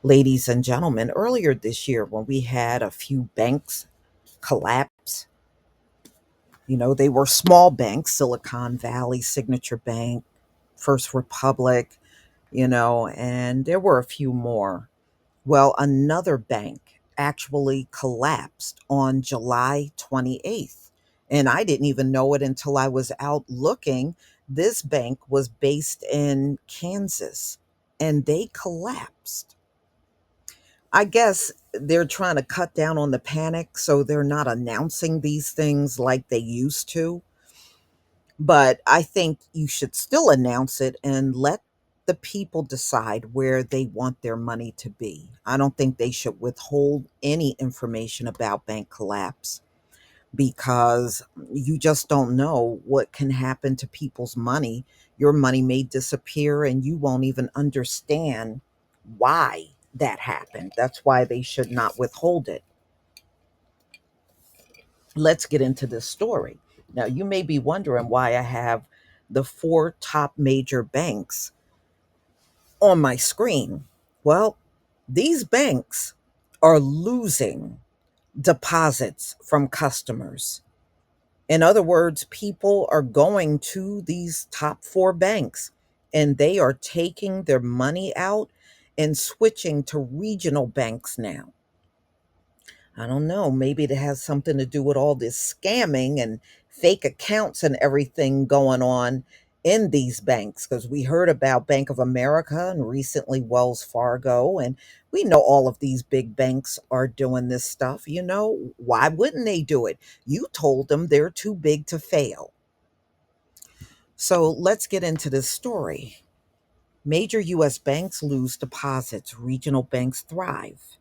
Ladies and gentlemen, earlier this year when we had a few banks collapse, they were small banks, Silicon Valley, Signature Bank, First Republic, and there were a few more. Well, another bank actually collapsed on July 28th. And I didn't even know it until I was out looking. This bank was based in Kansas and they collapsed. I guess they're trying to cut down on the panic, so they're not announcing these things like they used to. But I think you should still announce it and let the people decide where they want their money to be. I don't think they should withhold any information about bank collapse because you just don't know what can happen to people's money. Your money may disappear and you won't even understand why that happened. That's why they should not withhold it. Let's get into this story. Now, you may be wondering why I have the four top major banks on my screen. Well, these banks are losing deposits from customers. In other words, people are going to these top four banks and they are taking their money out and switching to regional banks now. I don't know. Maybe it has something to do with all this scamming and fake accounts and everything going on in these banks because we heard about Bank of America and recently Wells Fargo. And we know all of these big banks are doing this stuff. Why wouldn't they do it? You told them they're too big to fail. So let's get into this story. Major US banks lose deposits, regional banks thrive.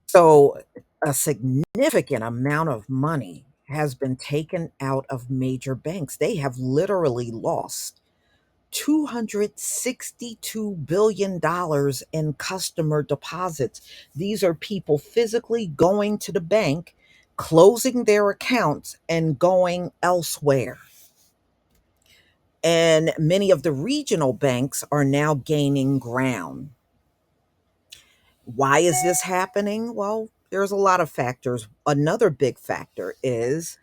So, a significant amount of money has been taken out of major banks. They have literally lost $262 billion in customer deposits. These are people physically going to the bank, closing their accounts, and going elsewhere. And many of the regional banks are now gaining ground. Why is this happening? Well, there's a lot of factors. Another big factor is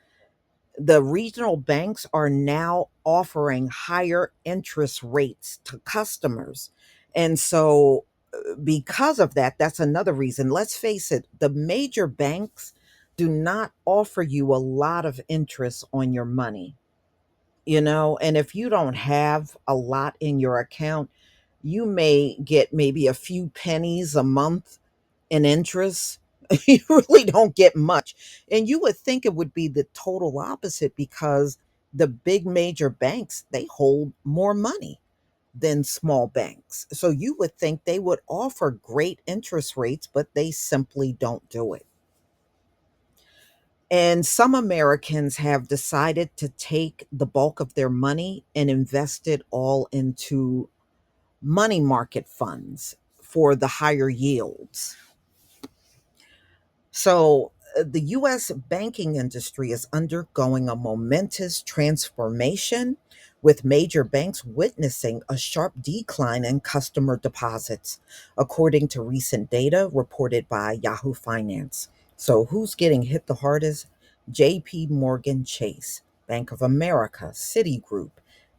the regional banks are now offering higher interest rates to customers. And so, because of that, that's another reason. Let's face it, the major banks do not offer you a lot of interest on your money, and if you don't have a lot in your account, you may get maybe a few pennies a month in interest. You really don't get much. And you would think it would be the total opposite because the big major banks, they hold more money than small banks. So you would think they would offer great interest rates, but they simply don't do it. And some Americans have decided to take the bulk of their money and invest it all into money market funds for the higher yields. So, the US banking industry is undergoing a momentous transformation, with major banks witnessing a sharp decline in customer deposits, according to recent data reported by Yahoo Finance. So, who's getting hit the hardest? JP Morgan Chase, Bank of America, Citigroup,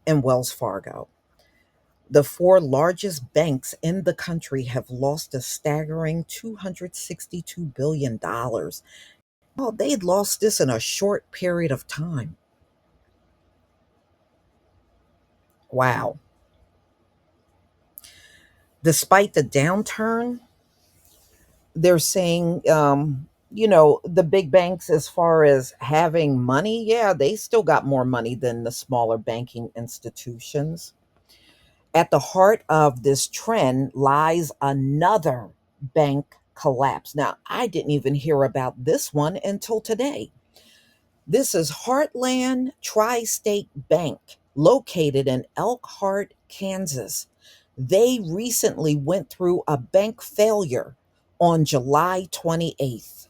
and Wells Fargo. The four largest banks in the country have lost a staggering $262 billion. Well, they'd lost this in a short period of time. Wow. Despite the downturn, they're saying, the big banks, as far as having money, yeah, they still got more money than the smaller banking institutions. At the heart of this trend lies another bank collapse. Now, I didn't even hear about this one until today. This is Heartland Tri State Bank, located in Elkhart, Kansas. They recently went through a bank failure on July 28th.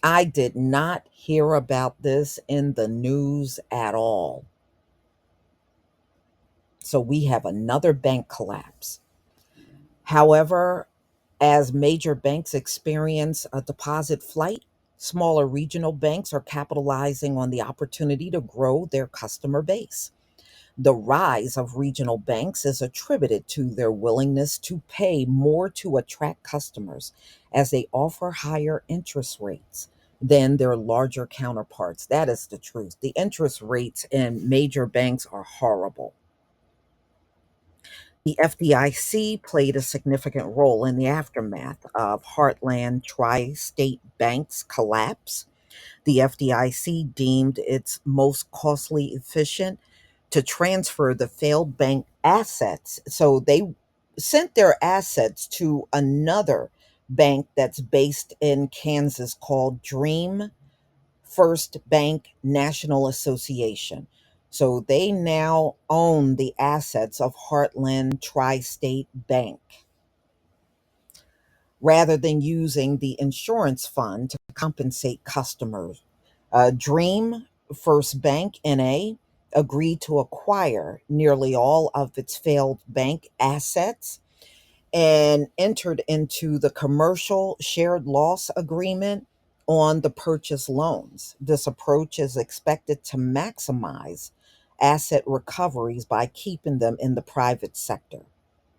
I did not hear about this in the news at all. So we have another bank collapse. However, as major banks experience a deposit flight, smaller regional banks are capitalizing on the opportunity to grow their customer base. The rise of regional banks is attributed to their willingness to pay more to attract customers as they offer higher interest rates than their larger counterparts. That is the truth. The interest rates in major banks are horrible. The FDIC played a significant role in the aftermath of Heartland Tri State Bank's collapse. The FDIC deemed its most costly efficient to transfer the failed bank assets. So they sent their assets to another bank that's based in Kansas called Dream First Bank National Association. So they now own the assets of Heartland Tri State Bank rather than using the insurance fund to compensate customers. Dream First Bank NA agreed to acquire nearly all of its failed bank assets and entered into the commercial shared loss agreement on the purchase loans. This approach is expected to maximize asset recoveries by keeping them in the private sector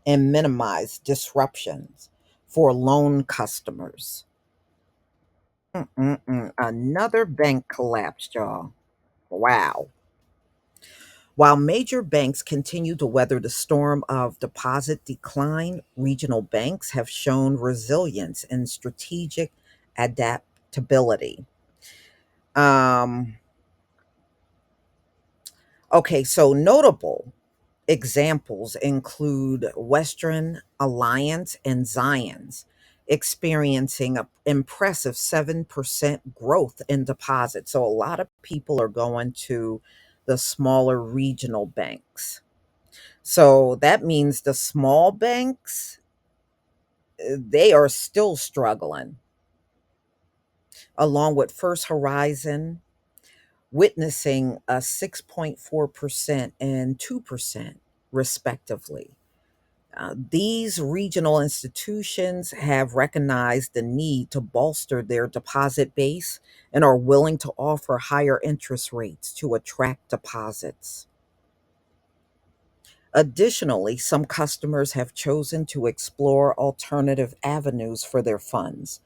and minimize disruptions for loan customers. Another bank collapsed, y'all. Wow. While major banks continue to weather the storm of deposit decline, regional banks have shown resilience and strategic adaptability. Um, okay, so notable examples include Western Alliance and Zions experiencing an impressive 7% growth in deposits. So a lot of people are going to the smaller regional banks. So that means the small banks, they are still struggling, along with First Horizon witnessing a 6.4% and 2%, respectively. These regional institutions have recognized the need to bolster their deposit base and are willing to offer higher interest rates to attract deposits. Additionally, some customers have chosen to explore alternative avenues for their funds.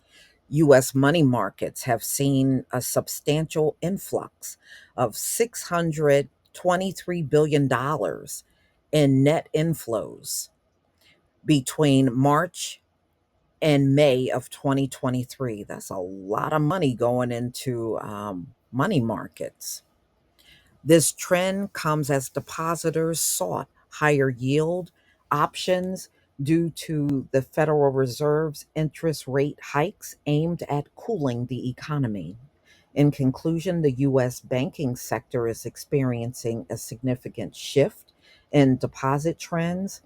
U.S. money markets have seen a substantial influx of $623 billion in net inflows between March and May of 2023. That's a lot of money going into money markets. This trend comes as depositors sought higher yield options due to the Federal Reserve's interest rate hikes aimed at cooling the economy. In conclusion, the U.S. banking sector is experiencing a significant shift in deposit trends,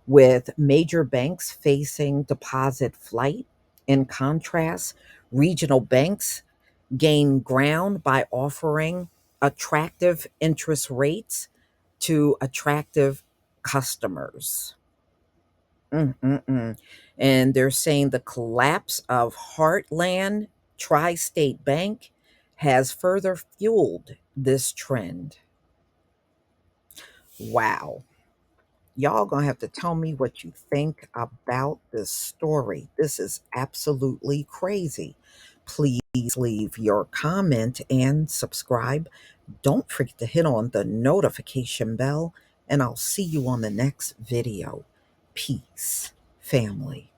with major banks facing deposit flight. In contrast, regional banks gain ground by offering attractive interest rates to attractive customers. Mm-mm-mm. And they're saying the collapse of Heartland Tri State Bank has further fueled this trend. Wow. Y'all gonna have to tell me what you think about this story. This is absolutely crazy. Please leave your comment and subscribe. Don't forget to hit on the notification bell, and I'll see you on the next video. Peace, family.